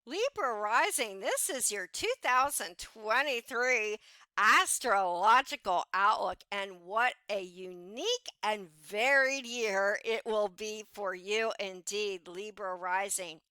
Libra rising, this is your 2023 astrological outlook, and what a unique and varied year it will be for you indeed, Libra rising.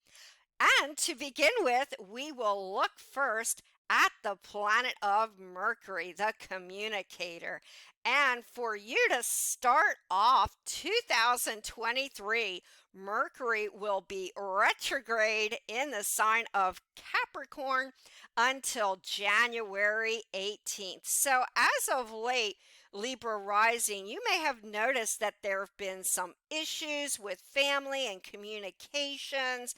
And to begin with, we will look first at the planet of Mercury, the communicator. And for you to start off 2023, Mercury will be retrograde in the sign of Capricorn until January 18th. So, as of late, Libra rising, you may have noticed that there have been some issues with family and communications,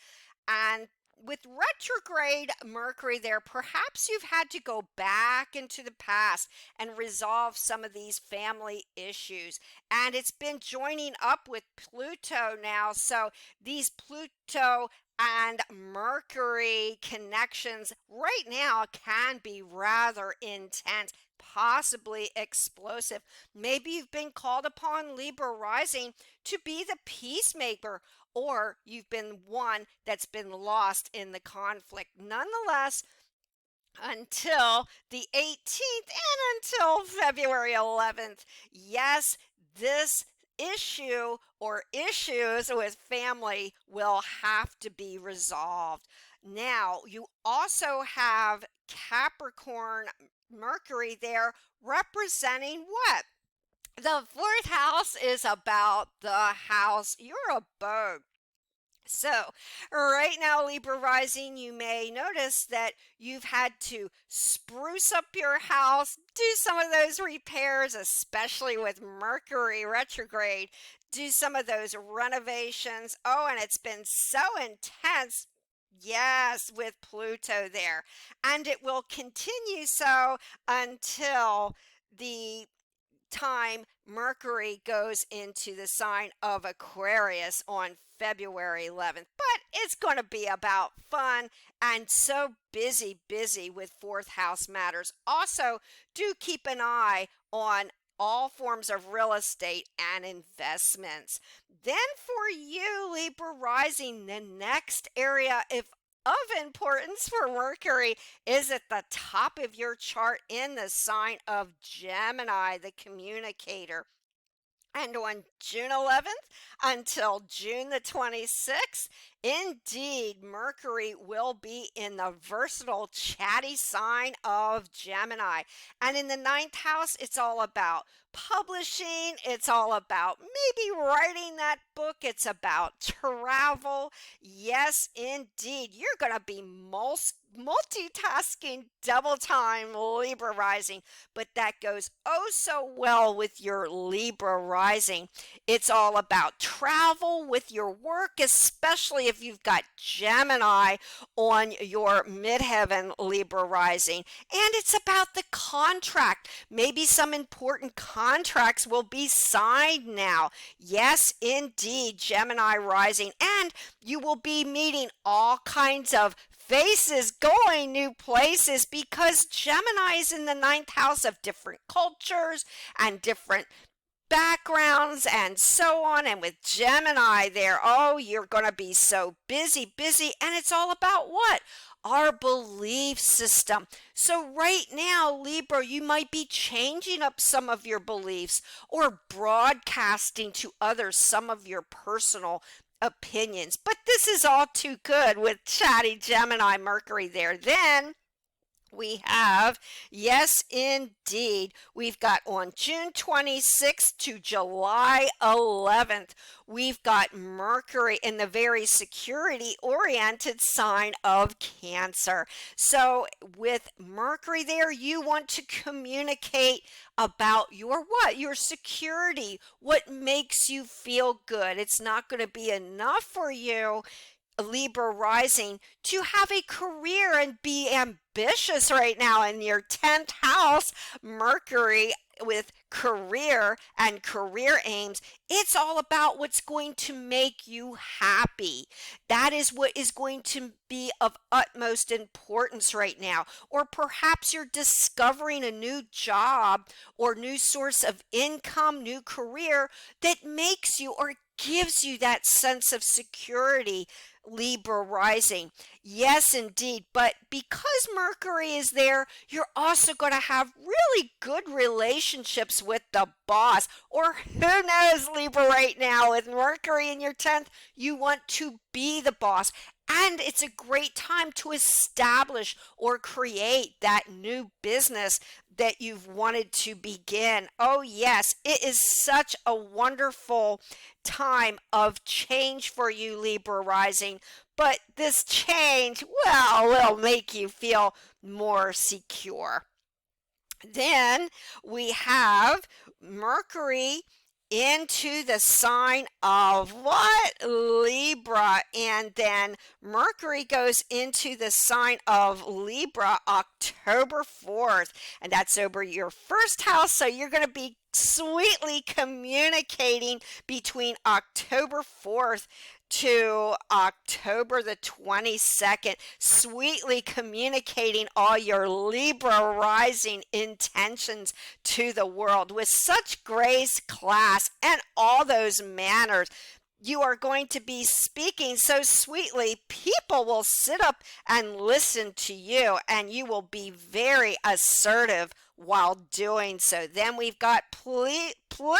and with retrograde Mercury there, perhaps you've had to go back into the past and resolve some of these family issues. And it's been joining up with Pluto now. So these Pluto and Mercury connections right now can be rather intense, possibly explosive. Maybe you've been called upon, Libra rising, to be the peacemaker, or you've been one that's been lost in the conflict. Nonetheless, until the 18th and until February 11th, yes, this issue or issues with family will have to be resolved. Now, you also have Capricorn Mercury there representing what? The fourth house is about the house, your abode. So, right now, Libra rising, you may notice that you've had to spruce up your house, do some of those repairs, especially with Mercury retrograde, do some of those renovations. Oh, and it's been so intense. Yes, with Pluto there. And it will continue so until the time Mercury goes into the sign of Aquarius on February 11th. But it's going to be about fun and so busy with fourth house matters. Also, do keep an eye on all forms of real estate and investments. Then for you, Libra rising, the next area of importance for Mercury is at the top of your chart in the sign of Gemini, the communicator. And on June 11th until June the 26th, indeed, Mercury will be in the versatile, chatty sign of Gemini. And in the ninth house, it's all about publishing. It's all about maybe writing that book. It's about travel. Yes, indeed. You're going to be multitasking double time, Libra rising, but that goes oh so well with your Libra rising. It's all about travel with your work, especially if you've got Gemini on your midheaven, Libra rising. And it's about the contract. Maybe some important contracts will be signed now. Yes, indeed, Gemini rising. And you will be meeting all kinds of faces, going new places, because Gemini is in the ninth house of different cultures and different backgrounds and so on. And with Gemini there, oh, you're going to be so busy. And it's all about what? Our belief system. So right now, Libra, you might be changing up some of your beliefs or broadcasting to others some of your personal opinions. But this is all too good with chatty Gemini Mercury there. Then we have, yes, indeed, we've got on June 26th to July 11th, we've got Mercury in the very security-oriented sign of Cancer. So with Mercury there, you want to communicate about your what? Your security, what makes you feel good. It's not going to be enough for you, Libra rising, to have a career and be ambitious right now in your 10th house, Mercury with career and career aims. It's all about what's going to make you happy. That is what is going to be of utmost importance right now. Or perhaps you're discovering a new job or new source of income, new career that makes you or gives you that sense of security, Libra rising. Yes, indeed. But because Mercury is there, you're also going to have really good relationships with the boss. Or who knows, Libra, right now, with Mercury in your 10th, you want to be the boss. And it's a great time to establish or create that new business that you've wanted to begin. Oh, yes, it is such a wonderful time of change for you, Libra rising. But this change, well, will make you feel more secure. Then we have Mercury into the sign of what? Libra. And then Mercury goes into the sign of Libra October 4th. And that's over your first house. So you're going to be sweetly communicating between October 4th to October the 22nd, sweetly communicating all your Libra rising intentions to the world with such grace, class, and all those manners. You are going to be speaking so sweetly, people will sit up and listen to you, and you will be very assertive while doing so. Then we've got Pluto.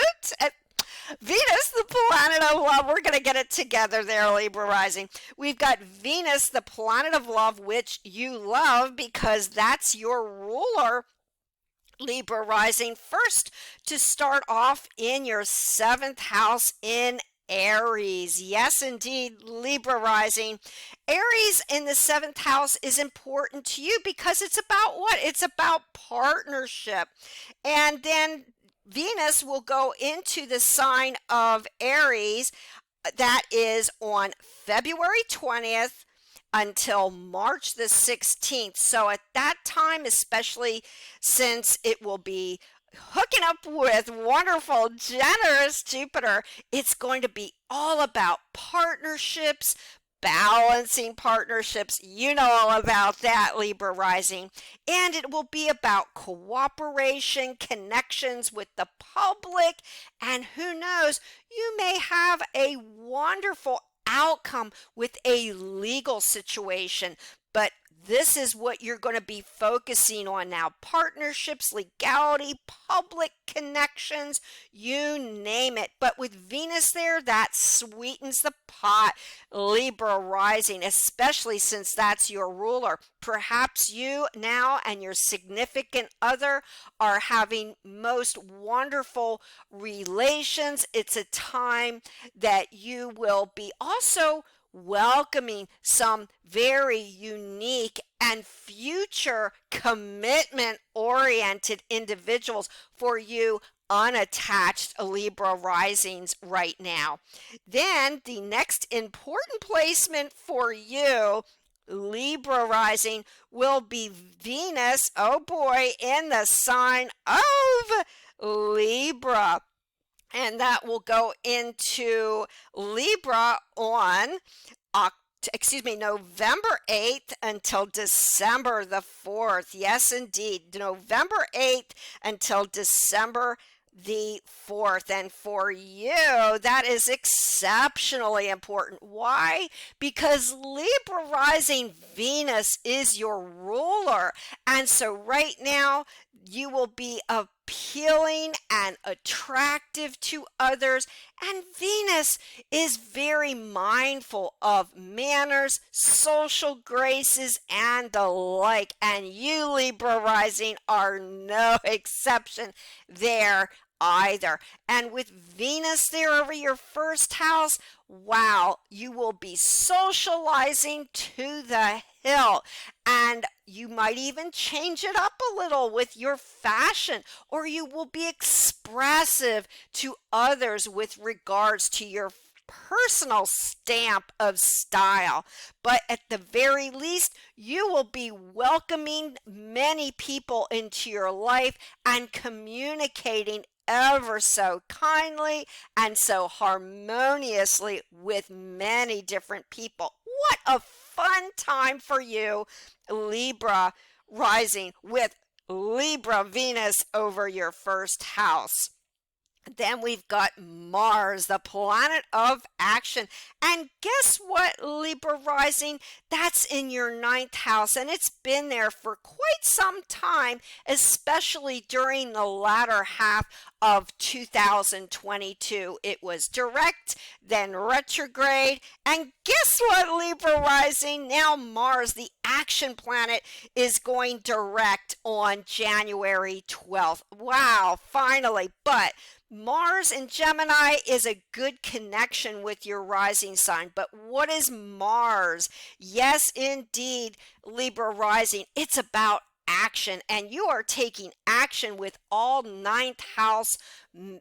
Venus, the planet of love. We're going to get it together there, Libra rising. We've got Venus, the planet of love, which you love because that's your ruler, Libra rising. First, to start off in your 7th house in Aries. Yes, indeed, Libra rising. Aries in the 7th house is important to you because it's about what? It's about partnership. And then Venus will go into the sign of Aries. That is on February 20th until March the 16th. So at that time, especially since it will be hooking up with wonderful, generous Jupiter, it's going to be all about partnerships, balancing partnerships. You know all about that, Libra rising. And it will be about cooperation, connections with the public, and who knows, you may have a wonderful outcome with a legal situation. But this is what you're going to be focusing on now. Partnerships, legality, public connections, you name it. But with Venus there, that sweetens the pot, Libra rising, especially since that's your ruler. Perhaps you now and your significant other are having most wonderful relations. It's a time that you will be also welcoming some very unique and future commitment oriented individuals for you unattached Libra risings right now. Then the next important placement for you, Libra rising, will be Venus, oh boy, in the sign of Libra. And that will go into Libra on November 8th until December the 4th. Yes, indeed. November 8th until December the 4th. And for you, that is exceptionally important. Why? Because Libra rising Venus is your ruler. And so right now, you will be appealing and attractive to others. And Venus is very mindful of manners, social graces, and the like. And you, Libra rising, are no exception there either. And with Venus there over your first house, wow, you will be socializing to the hill. And you might even change it up a little with your fashion, or you will be expressive to others with regards to your personal stamp of style. But at the very least, you will be welcoming many people into your life and communicating ever so kindly and so harmoniously with many different people. What a fun time for you, Libra rising, with Libra Venus over your first house. Then we've got Mars, the planet of action. And guess what, Libra rising? That's in your ninth house, and it's been there for quite some time, especially during the latter half of 2022. It was direct, then retrograde. And guess what, Libra rising? Now Mars, the action planet, is going direct on January 12th. Wow, finally. But Mars in Gemini is a good connection with your rising sign. But what is Mars? Yes, indeed, Libra rising. It's about action, and you are taking action with all ninth house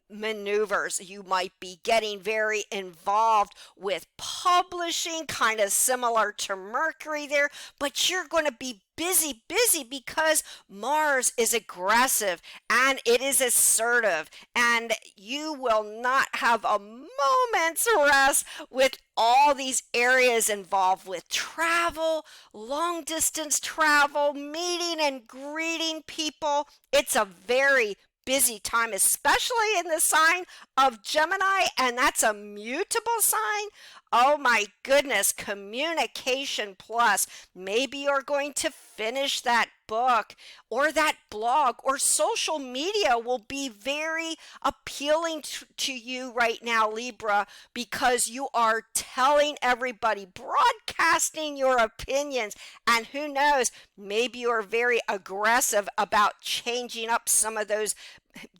maneuvers. You might be getting very involved with publishing, kind of similar to Mercury there, but you're going to be busy because Mars is aggressive and it is assertive, and you will not have a moment's rest with all these areas involved with travel, long distance travel, meeting and greeting people. It's a very busy time, especially in the sign of Gemini, and that's a mutable sign. Oh my goodness, communication plus. Maybe you're going to finish that book or that blog, or social media will be very appealing to you right now, Libra, because you are telling everybody, broadcasting your opinions, and who knows, maybe you're very aggressive about changing up some of those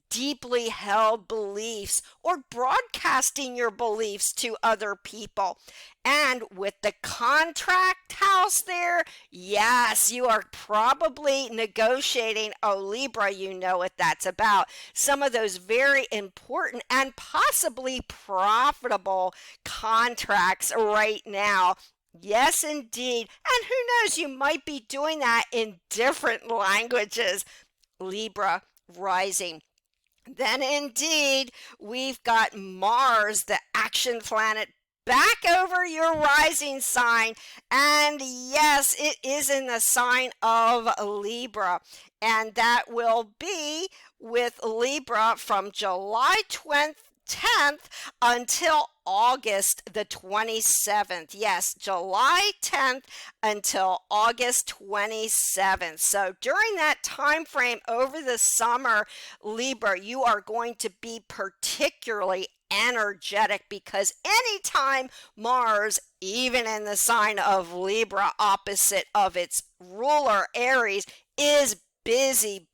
deeply held beliefs or broadcasting your beliefs to other people. And with the contract house there, yes, you are probably negotiating. Oh, Libra, you know what that's about. Some of those very important and possibly profitable contracts right now. Yes, indeed. And who knows, you might be doing that in different languages, Libra rising. Then indeed, we've got Mars, the action planet, back over your rising sign. And yes, it is in the sign of Libra. And that will be with Libra from July 10th until August the 27th. Yes, July 10th until August 27th. So during that time frame over the summer, Libra, you are going to be particularly energetic, because anytime Mars, even in the sign of Libra, opposite of its ruler Aries, is busy.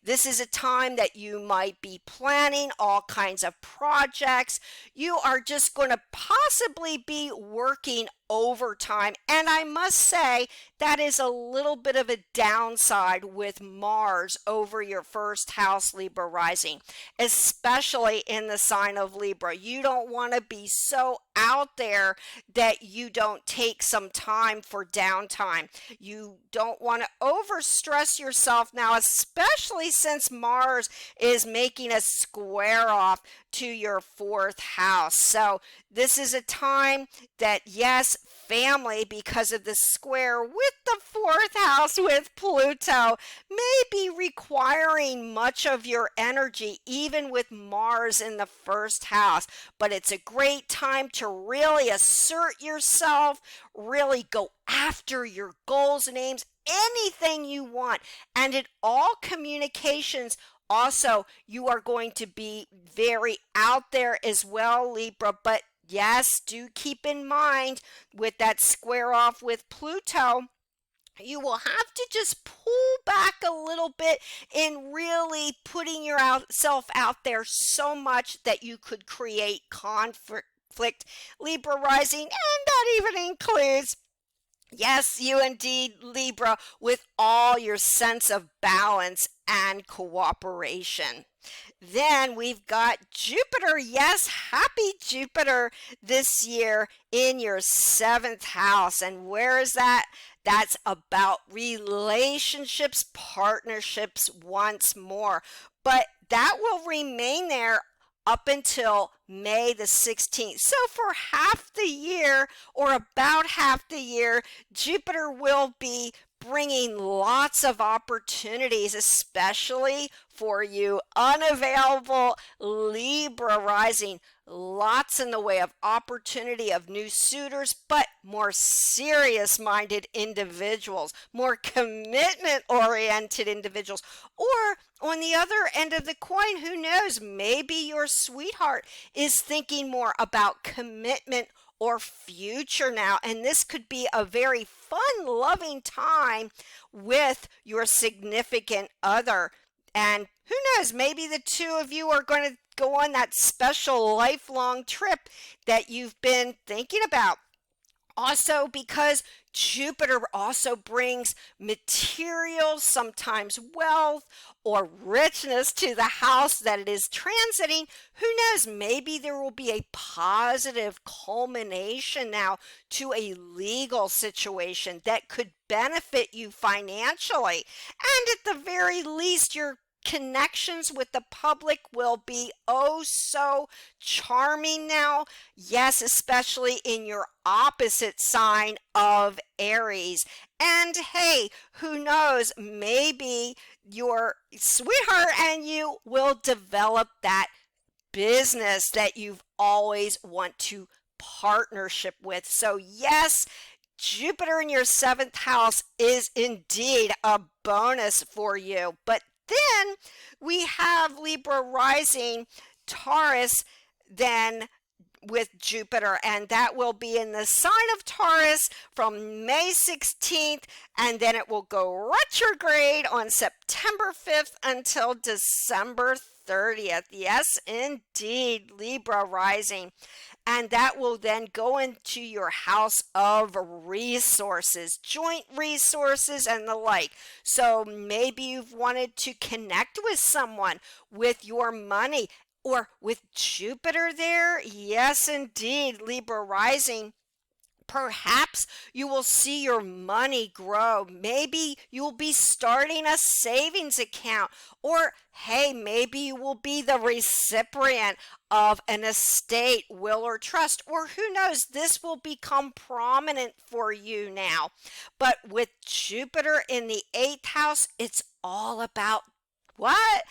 This is a time that you might be planning all kinds of projects. You are just going to possibly be working overtime. And I must say, that is a little bit of a downside with Mars over your first house, Libra rising, especially in the sign of Libra. You don't want to be so out there that you don't take some time for downtime. You don't want to overstress yourself now, especially since Mars is making a square off to your fourth house. So this is a time that, yes, family, because of the square with the fourth house with Pluto, may be requiring much of your energy, even with Mars in the first house. But it's a great time to really assert yourself, really go after your goals and aims, anything you want. And in all communications, also, you are going to be very out there as well, Libra. But yes, do keep in mind with that square off with Pluto, you will have to just pull back a little bit in really putting yourself out there so much that you could create conflict, Libra rising, and that even includes, yes, you indeed, Libra, with all your sense of balance and cooperation. Then we've got Jupiter. Yes, happy Jupiter this year in your seventh house. And where is that? That's about relationships, partnerships once more. But that will remain there up until May the 16th. So for half the year, or about half the year, Jupiter will be bringing lots of opportunities, especially for you unavailable Libra rising. Lots in the way of opportunity of new suitors, but more serious-minded individuals, more commitment-oriented individuals. Or on the other end of the coin, who knows, maybe your sweetheart is thinking more about commitment or future now, and this could be a very fun, loving time with your significant other. And who knows, maybe the two of you are going to go on that special lifelong trip that you've been thinking about. Also, because Jupiter also brings material, sometimes wealth or richness to the house that it is transiting. Who knows, maybe there will be a positive culmination now to a legal situation that could benefit you financially. And at the very least, your connections with the public will be oh so charming now. Yes, especially in your opposite sign of Aries. And hey, who knows, maybe your sweetheart and you will develop that business that you've always want to partnership with. So yes, Jupiter in your seventh house is indeed a bonus for you. But then we have Libra rising, Taurus, then with Jupiter, and that will be in the sign of Taurus from May 16th, and then it will go retrograde on September 5th until December 30th. Yes, indeed, Libra rising. And that will then go into your house of resources, joint resources and the like. So maybe you've wanted to connect with someone with your money or with Jupiter there. Yes, indeed, Libra rising. Perhaps you will see your money grow. Maybe you'll be starting a savings account. Or, hey, maybe you will be the recipient of an estate, will, or trust. Or who knows, this will become prominent for you now. But with Jupiter in the 8th house, it's all about what?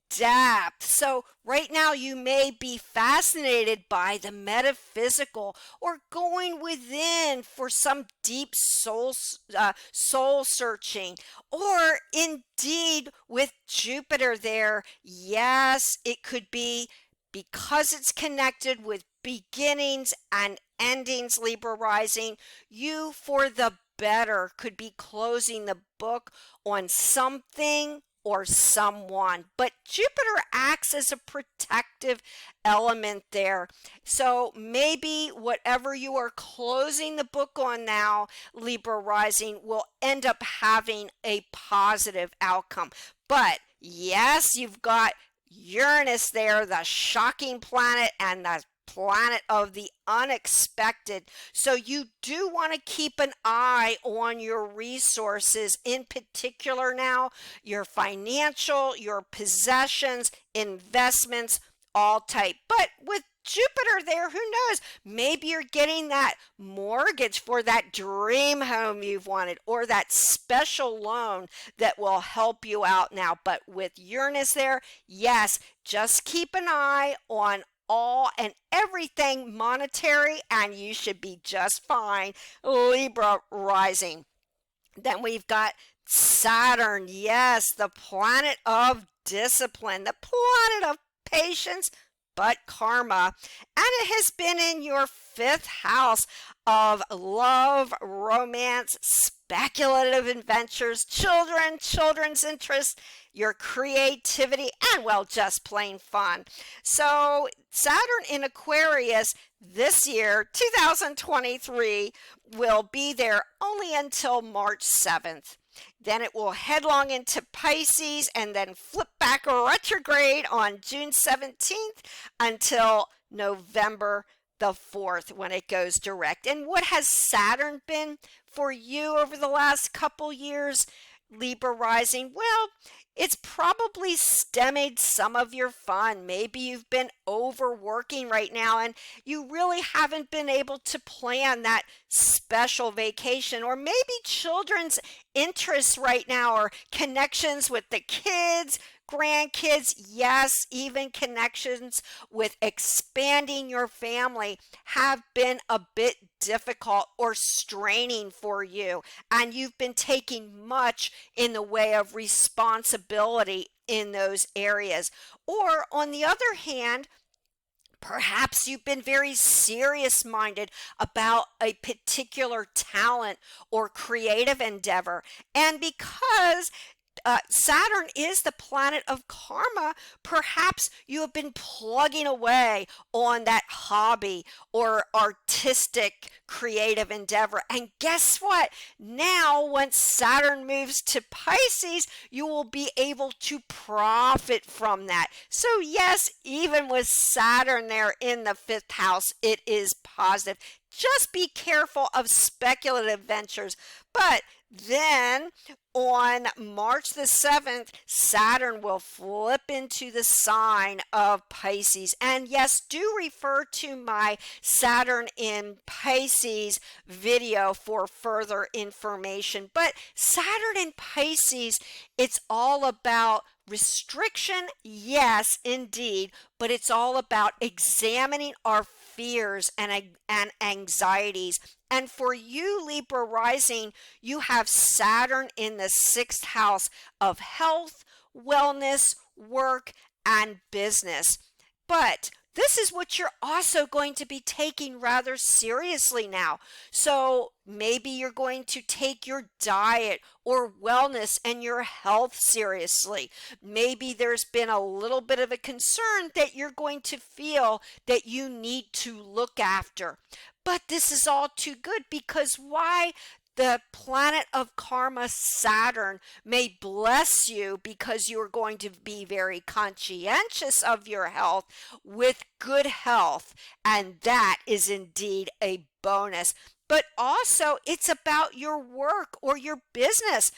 Depth. So right now you may be fascinated by the metaphysical or going within for some deep soul searching. Or indeed with Jupiter there, yes, it could be because it's connected with beginnings and endings, Libra rising, you for the better could be closing the book on something or someone. But Jupiter acts as a protective element there. So maybe whatever you are closing the book on now, Libra rising, will end up having a positive outcome. But yes, you've got Uranus there, the shocking planet and the planet of the unexpected. So you do want to keep an eye on your resources, in particular now, your financial, your possessions, investments, all type. But with Jupiter there, who knows? Maybe you're getting that mortgage for that dream home you've wanted or that special loan that will help you out now. But with Uranus there, yes, just keep an eye on all and everything monetary and you should be just fine, Libra rising. Then we've got Saturn, yes, the planet of discipline, the planet of patience, but karma. And it has been in your 5th house of love, romance, speculative adventures, children, children's interests, your creativity, and well, just plain fun. So Saturn in Aquarius this year, 2023, will be there only until March 7th. Then it will headlong into Pisces and then flip back retrograde on June 17th until November the 4th when it goes direct. And what has Saturn been for you over the last couple years, Libra rising? Well, It's probably stymied some of your fun. Maybe you've been overworking right now and you really haven't been able to plan that special vacation. Or maybe children's interests right now or connections with the kids, grandkids, yes, even connections with expanding your family have been a bit difficult or straining for you. And you've been taking much in the way of responsibility in those areas. Or on the other hand, perhaps you've been very serious minded about a particular talent or creative endeavor. And because Saturn is the planet of karma, perhaps you have been plugging away on that hobby or artistic creative endeavor. And guess what? Now, once Saturn moves to Pisces, you will be able to profit from that. So, yes, even with Saturn there in the fifth house, it is positive. Just be careful of speculative ventures. But then on March the 7th, Saturn will flip into the sign of Pisces. And yes, do refer to my Saturn in Pisces video for further information. But Saturn in Pisces, it's all about restriction, yes, indeed, but it's all about examining our fears and anxieties. And for you, Libra rising, you have Saturn in the sixth house of health, wellness, work, and business. But this is what you're also going to be taking rather seriously now. So maybe you're going to take your diet or wellness and your health seriously. Maybe there's been a little bit of a concern that you're going to feel that you need to look after. But this is all too good, because why? The planet of karma, Saturn, may bless you because you are going to be very conscientious of your health with good health. And that is indeed a bonus. But also, it's about your work or your business.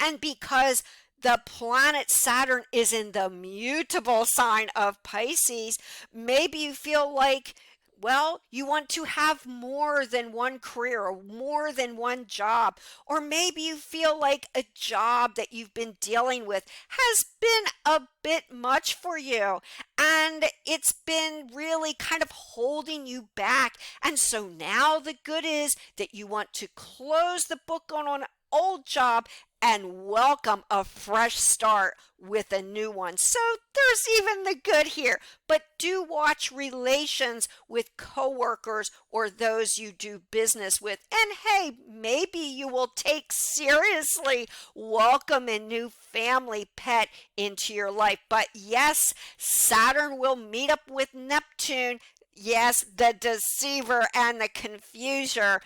And because the planet Saturn is in the mutable sign of Pisces, maybe you feel like, well, you want to have more than one career or more than one job. Or maybe you feel like a job that you've been dealing with has been a bit much for you. And it's been really kind of holding you back. And so now the good is that you want to close the book on an old job and welcome a fresh start with a new one. So there's even the good here. But do watch relations with coworkers or those you do business with. And hey, maybe you will take seriously welcome a new family pet into your life. But yes, Saturn will meet up with Neptune. Yes, the deceiver and the confuser.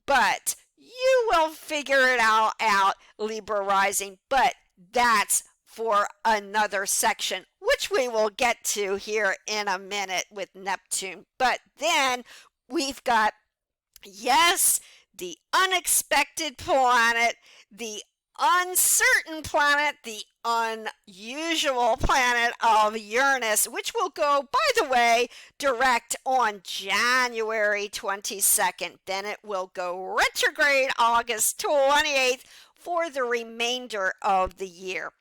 But you will figure it all out, Libra rising. But that's for another section, which we will get to here in a minute with Neptune. But then we've got, yes, the unexpected planet, the uncertain planet, the unusual planet of Uranus, which will go, by the way, direct on January 22nd. Then it will go retrograde August 28th for the remainder of the year.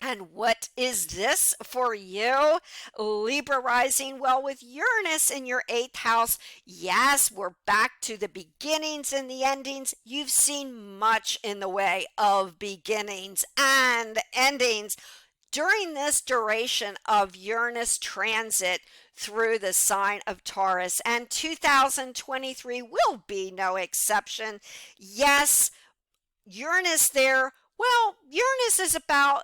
And what is this for you, Libra rising? Well, with Uranus in your 8th house, yes, we're back to the beginnings and the endings. You've seen much in the way of beginnings and endings during this duration of Uranus transit through the sign of Taurus. And 2023 will be no exception. Yes, Uranus there, well, Uranus is about,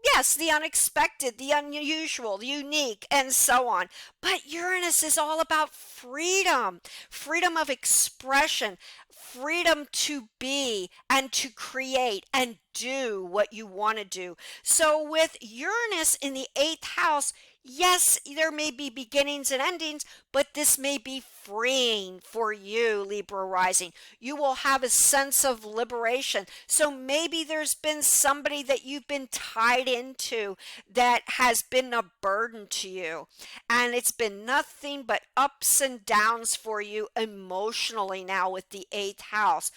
yes, the unexpected, the unusual, the unique, and so on. But Uranus is all about freedom, freedom of expression, freedom to be and to create and do what you want to do. So with Uranus in the 8th house, Yes, there may be beginnings and endings, but this may be freeing for you, Libra rising. You will have a sense of liberation. So maybe there's been somebody that you've been tied into that has been a burden to you. And it's been nothing but ups and downs for you emotionally now with the eighth house.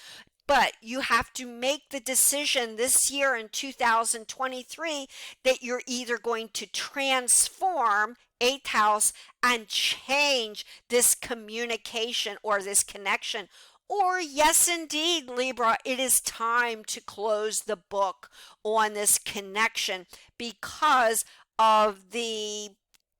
But you have to make the decision this year in 2023 that you're either going to transform eighth house and change this communication or this connection. Or, yes, indeed, Libra, it is time to close the book on this connection because of the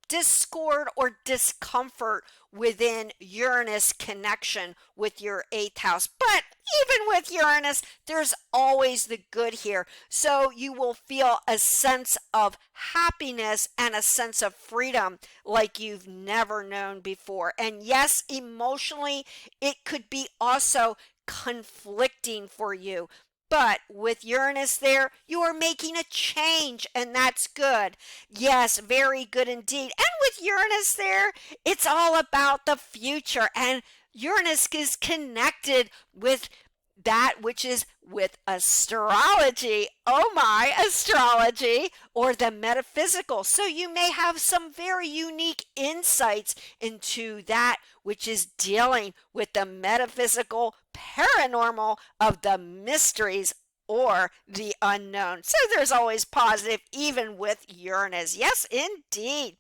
discord or discomfort within Uranus connection with your eighth house. But even with Uranus, there's always the good here. So you will feel a sense of happiness and a sense of freedom like you've never known before. And yes, emotionally, it could be also conflicting for you. But with Uranus there, you are making a change, and that's good. Yes, very good indeed. And with Uranus there, it's all about the future. And Uranus is connected with that which is with astrology. Oh my, astrology or the metaphysical. So you may have some very unique insights into that which is dealing with the metaphysical, paranormal of the mysteries or the unknown. So there's always positive even with Uranus. Yes, indeed.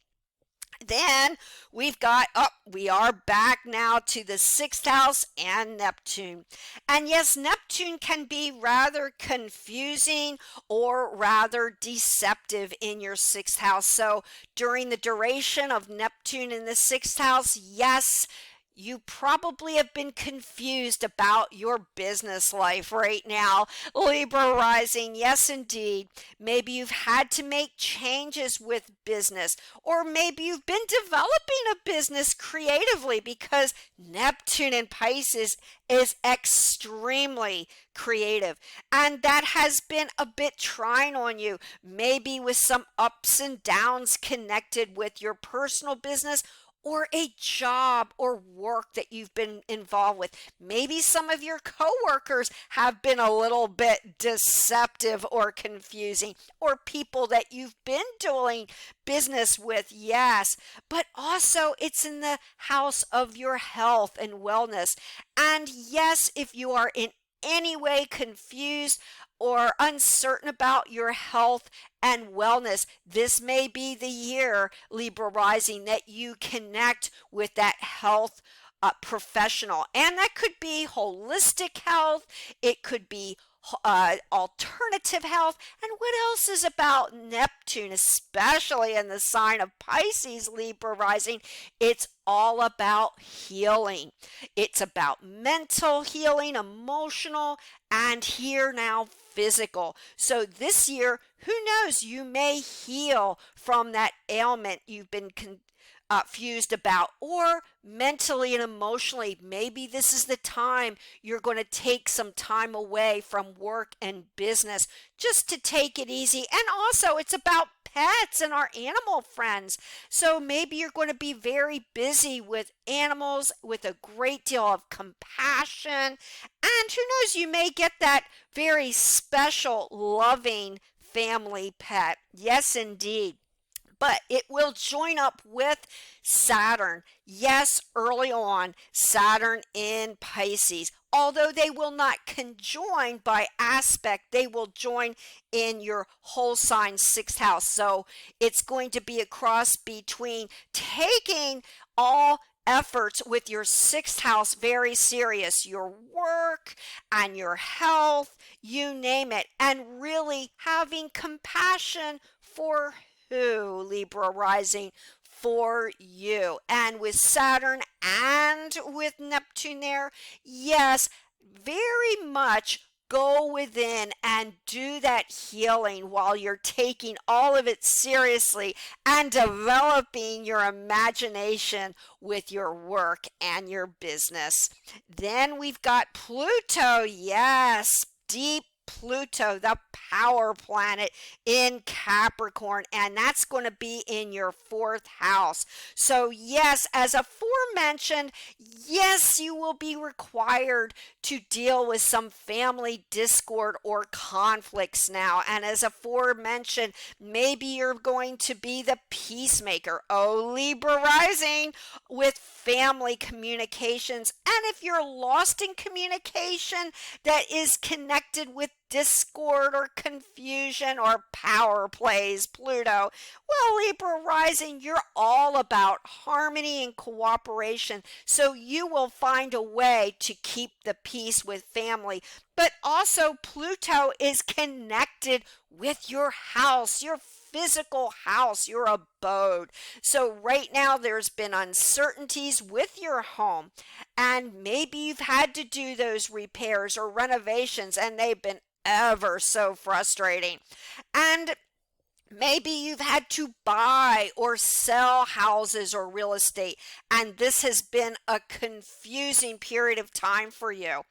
Then we've got, we are back now to the sixth house and Neptune. And yes, Neptune can be rather confusing or rather deceptive in your sixth house. So during the duration of Neptune in the sixth house, yes, you probably have been confused about your business life right now, Libra rising. Yes, indeed. Maybe you've had to make changes with business, or maybe you've been developing a business creatively because Neptune in Pisces is extremely creative, and that has been a bit trying on you, maybe with some ups and downs connected with your personal business or a job or work that you've been involved with. Maybe some of your coworkers have been a little bit deceptive or confusing, or people that you've been doing business with, yes. But also it's in the house of your health and wellness. And yes, if you are in any way confused or uncertain about your health and wellness, this may be the year, Libra rising, that you connect with that health professional. And that could be holistic health, it could be alternative health. And what else is about Neptune, especially in the sign of Pisces, Libra rising? It's all about healing. It's about mental healing, emotional, and here now physical. So this year, who knows, you may heal from that ailment you've been fused about, or mentally and emotionally. Maybe this is the time you're going to take some time away from work and business just to take it easy. And also, it's about pets and our animal friends. So maybe you're going to be very busy with animals with a great deal of compassion. And who knows, you may get that very special, loving family pet. Yes, indeed. But it will join up with Saturn. Yes, early on, Saturn in Pisces. Although they will not conjoin by aspect, they will join in your whole sign sixth house. So it's going to be a cross between taking all efforts with your sixth house very serious, your work and your health, you name it, and really having compassion for who, Libra rising, for you. And with Saturn and with Neptune there, yes, very much go within and do that healing while you're taking all of it seriously and developing your imagination with your work and your business. Then we've got Pluto, yes, deep Pluto, the power planet in Capricorn, and that's going to be in your fourth house. So yes, as aforementioned, yes, you will be required to deal with some family discord or conflicts now. And as aforementioned, maybe you're going to be the peacemaker. Oh, Libra rising, with family communications. And if you're lost in communication that is connected with discord or confusion or power plays, Pluto, well, Libra rising, you're all about harmony and cooperation. So you will find a way to keep the peace with family. But also, Pluto is connected with your house, your physical house, your abode. So right now there's been uncertainties with your home, and maybe you've had to do those repairs or renovations, and they've been ever so frustrating. And maybe you've had to buy or sell houses or real estate, and this has been a confusing period of time for you.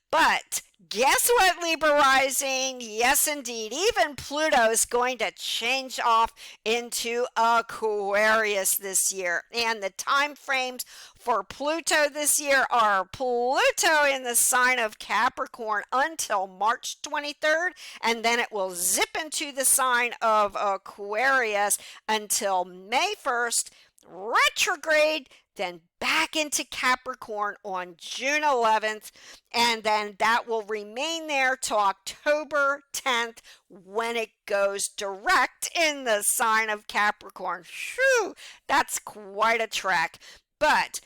But guess what, Libra rising? Yes, indeed. Even Pluto is going to change off into Aquarius this year. And the time frames for Pluto this year are Pluto in the sign of Capricorn until March 23rd, and then it will zip into the sign of Aquarius until May 1st, retrograde, then back into Capricorn on June 11th, and then that will remain there till October 10th when it goes direct in the sign of Capricorn. Phew, that's quite a trek. But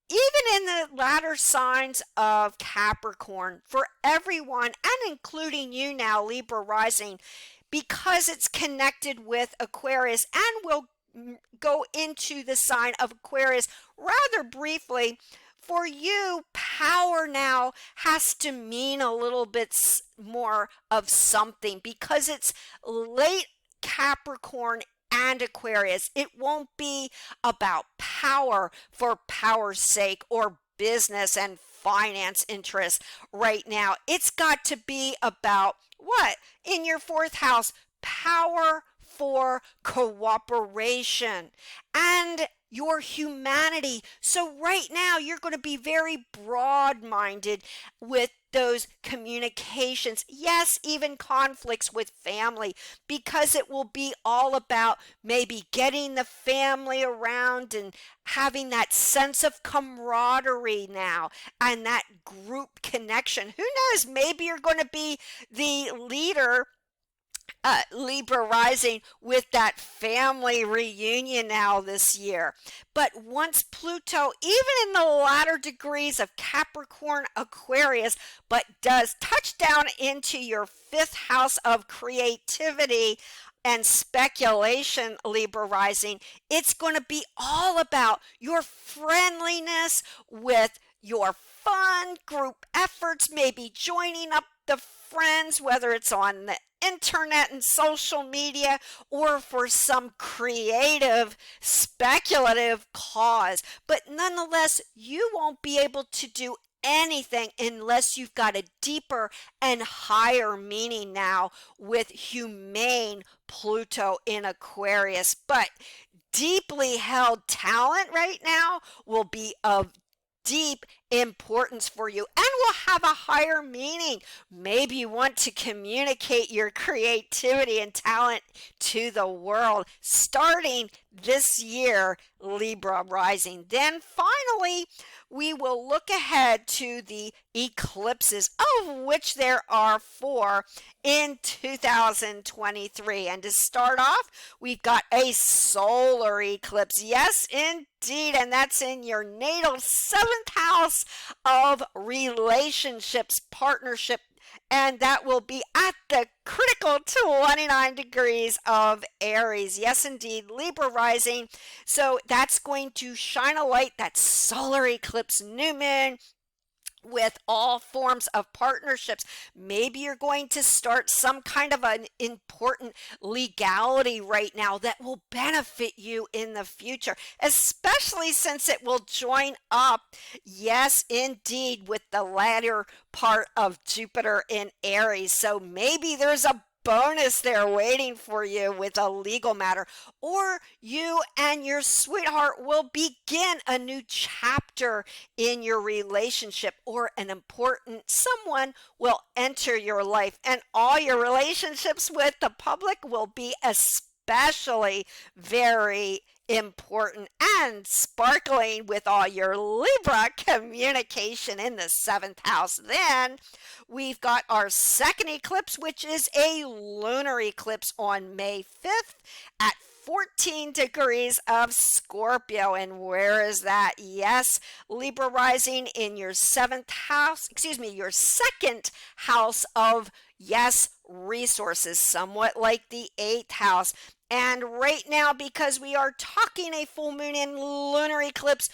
even in the latter signs of Capricorn, for everyone, and including you now, Libra rising, because it's connected with Aquarius and will go into the sign of Aquarius rather briefly, for you, power now has to mean a little bit more of something because it's late Capricorn and Aquarius. It won't be about power for power's sake or business and finance interests right now. It's got to be about what? In your fourth house, power for cooperation and your humanity. So right now you're going to be very broad-minded with those communications. Yes, even conflicts with family, because it will be all about maybe getting the family around and having that sense of camaraderie now and that group connection. Who knows? Maybe you're going to be the leader, Libra rising, with that family reunion now this year. But once Pluto, even in the latter degrees of Capricorn Aquarius, but does touch down into your fifth house of creativity and speculation, Libra rising, it's going to be all about your friendliness with your fun group efforts, maybe joining up the friends, whether it's on the internet and social media or for some creative, speculative cause. But nonetheless, you won't be able to do anything unless you've got a deeper and higher meaning now with humane Pluto in Aquarius. But deeply held talent right now will be of deep importance for you and will have a higher meaning. Maybe you want to communicate your creativity and talent to the world starting this year, Libra rising. Then finally, we will look ahead to the eclipses, of which there are 4 in 2023. And to start off, we've got a solar eclipse. Yes, indeed. And that's in your natal 7th house of relationships, partnership, and that will be at the critical 29 degrees of Aries. Yes, indeed, Libra rising. So that's going to shine a light, that solar eclipse new moon, with all forms of partnerships. Maybe you're going to start some kind of an important legality right now that will benefit you in the future, especially since it will join up, yes, indeed, with the latter part of Jupiter in Aries. So maybe there's a bonus there waiting for you with a legal matter, or you and your sweetheart will begin a new chapter in your relationship, or an important someone will enter your life, and all your relationships with the public will be especially very important and sparkling with all your Libra communication in the seventh house. Then we've got our second eclipse, which is a lunar eclipse on May 5th at 14 degrees of Scorpio. And where is that? Yes, Libra rising in your seventh house, your second house of, yes, resources, somewhat like the eighth house. And right now, because we are talking a full moon and lunar eclipse,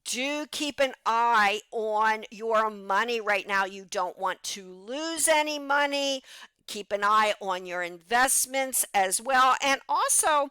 do keep an eye on your money right now. You don't want to lose any money. Keep an eye on your investments as well. And also,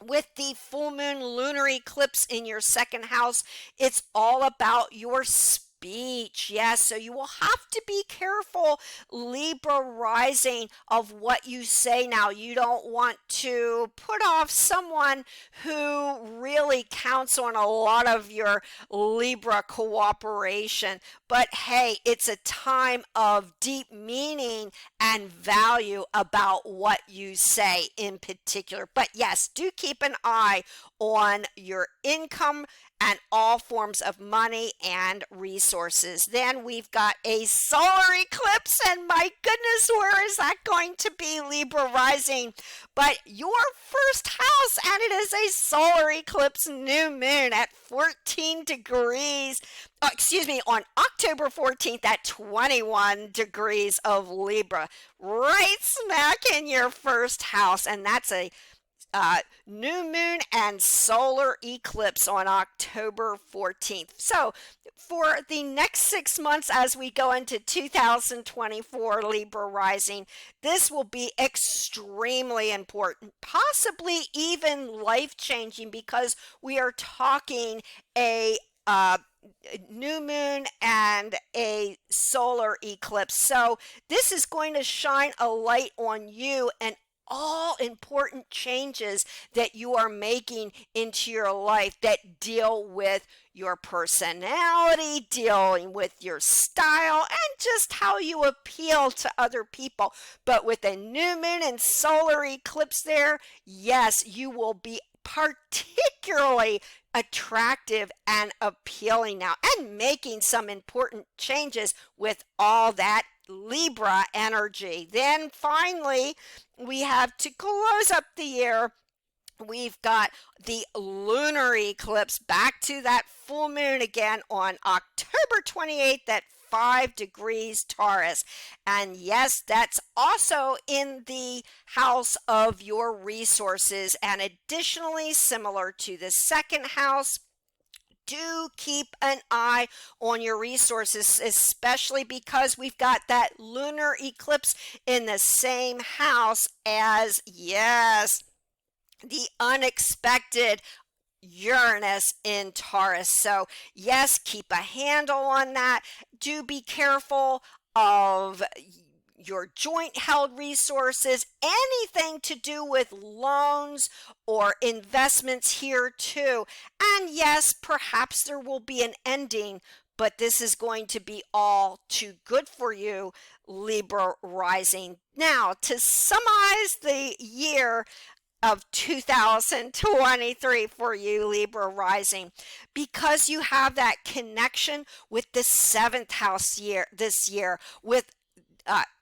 with the full moon lunar eclipse in your second house, it's all about your speech. Yes, so you will have to be careful, Libra rising, of what you say now. You don't want to put off someone who really counts on a lot of your Libra cooperation. But hey, it's a time of deep meaning and value about what you say in particular. But yes, do keep an eye on your income and all forms of money and resources. Then we've got a solar eclipse, and my goodness, where is that going to be, Libra rising? But your first house, and it is a solar eclipse new moon at 14 degrees. On October 14th at 21 degrees of Libra, right smack in your first house. And that's a new moon and solar eclipse on October 14th. So for the next 6 months as we go into 2024 Libra rising, this will be extremely important, possibly even life-changing, because we are talking a new moon and a solar eclipse. So this is going to shine a light on you and all important changes that you are making into your life that deal with your personality, dealing with your style, and just how you appeal to other people. But with a new moon and solar eclipse there, yes, you will be particularly attractive and appealing now, and making some important changes with all that Libra energy. Then finally, we have, to close up the year, we've got the lunar eclipse, back to that full moon again on October 28th at 5 degrees Taurus. And yes, that's also in the house of your resources. And additionally, similar to the second house, do keep an eye on your resources, especially because we've got that lunar eclipse in the same house as, yes, the unexpected Uranus in Taurus. So yes, keep a handle on that. Do be careful of your joint held resources, anything to do with loans or investments here too. And yes, perhaps there will be an ending, but this is going to be all too good for you, Libra rising. Now, to summarize the year of 2023 for you, Libra rising, because you have that connection with the seventh house this year, with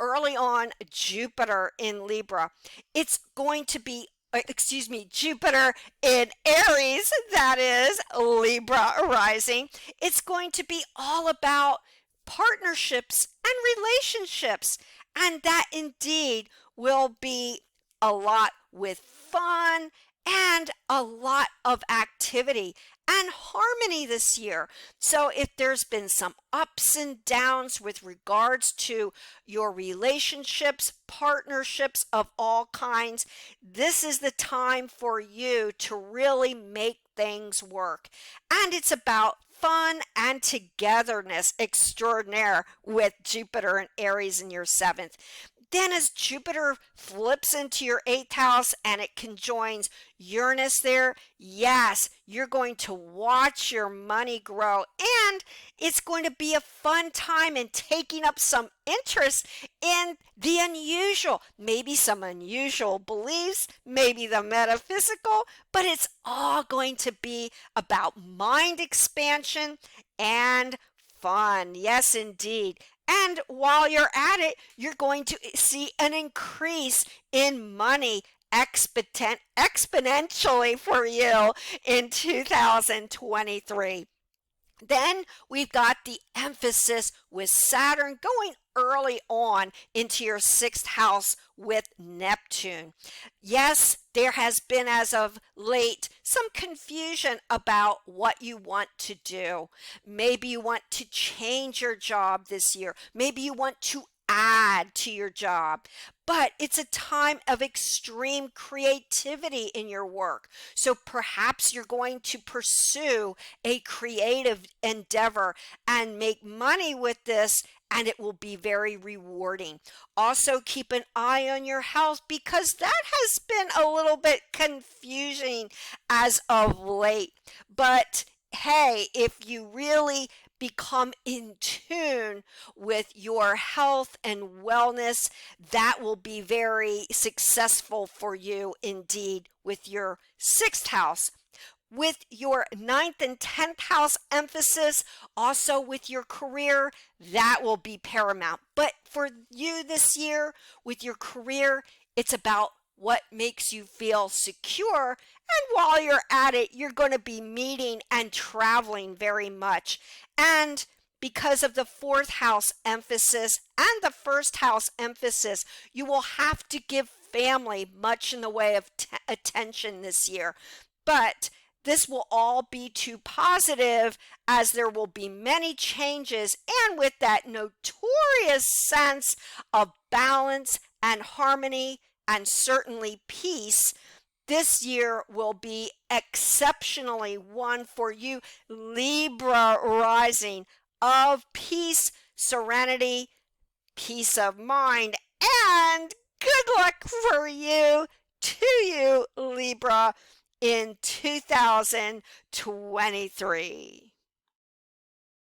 early on Jupiter in Libra. It's going to be Jupiter in Aries, that is Libra rising. It's going to be all about partnerships and relationships, and that indeed will be a lot with fun and a lot of activity. and harmony this year. So if there's been some ups and downs with regards to your relationships, partnerships of all kinds, this is the time for you to really make things work. And it's about fun and togetherness extraordinaire with Jupiter and Aries in your seventh. Then as Jupiter flips into your eighth house and it conjoins Uranus there, yes, you're going to watch your money grow, and it's going to be a fun time in taking up some interest in the unusual, maybe some unusual beliefs, maybe the metaphysical, but it's all going to be about mind expansion and fun. Yes, indeed. And while you're at it, you're going to see an increase in money exponentially for you in 2023. Then we've got the emphasis with Saturn going early on into your sixth house with Neptune. Yes, there has been as of late some confusion about what you want to do. Maybe you want to change your job this year. Maybe you want to add to your job. But it's a time of extreme creativity in your work. So perhaps you're going to pursue a creative endeavor and make money with this, and it will be very rewarding. Also, keep an eye on your health, because that has been a little bit confusing as of late. But hey, if you really become in tune with your health and wellness, that will be very successful for you indeed with your sixth house. With your ninth and 10th house emphasis, also with your career, that will be paramount. But for you this year, with your career, it's about what makes you feel secure. And while you're at it, you're going to be meeting and traveling very much. And because of the fourth house emphasis and the first house emphasis, you will have to give family much in the way of attention this year. But this will all be too positive, as there will be many changes, and with that notorious sense of balance and harmony and certainly peace, this year will be exceptionally one for you, Libra rising, of peace, serenity, peace of mind, and good luck for you, to you, Libra, in 2023.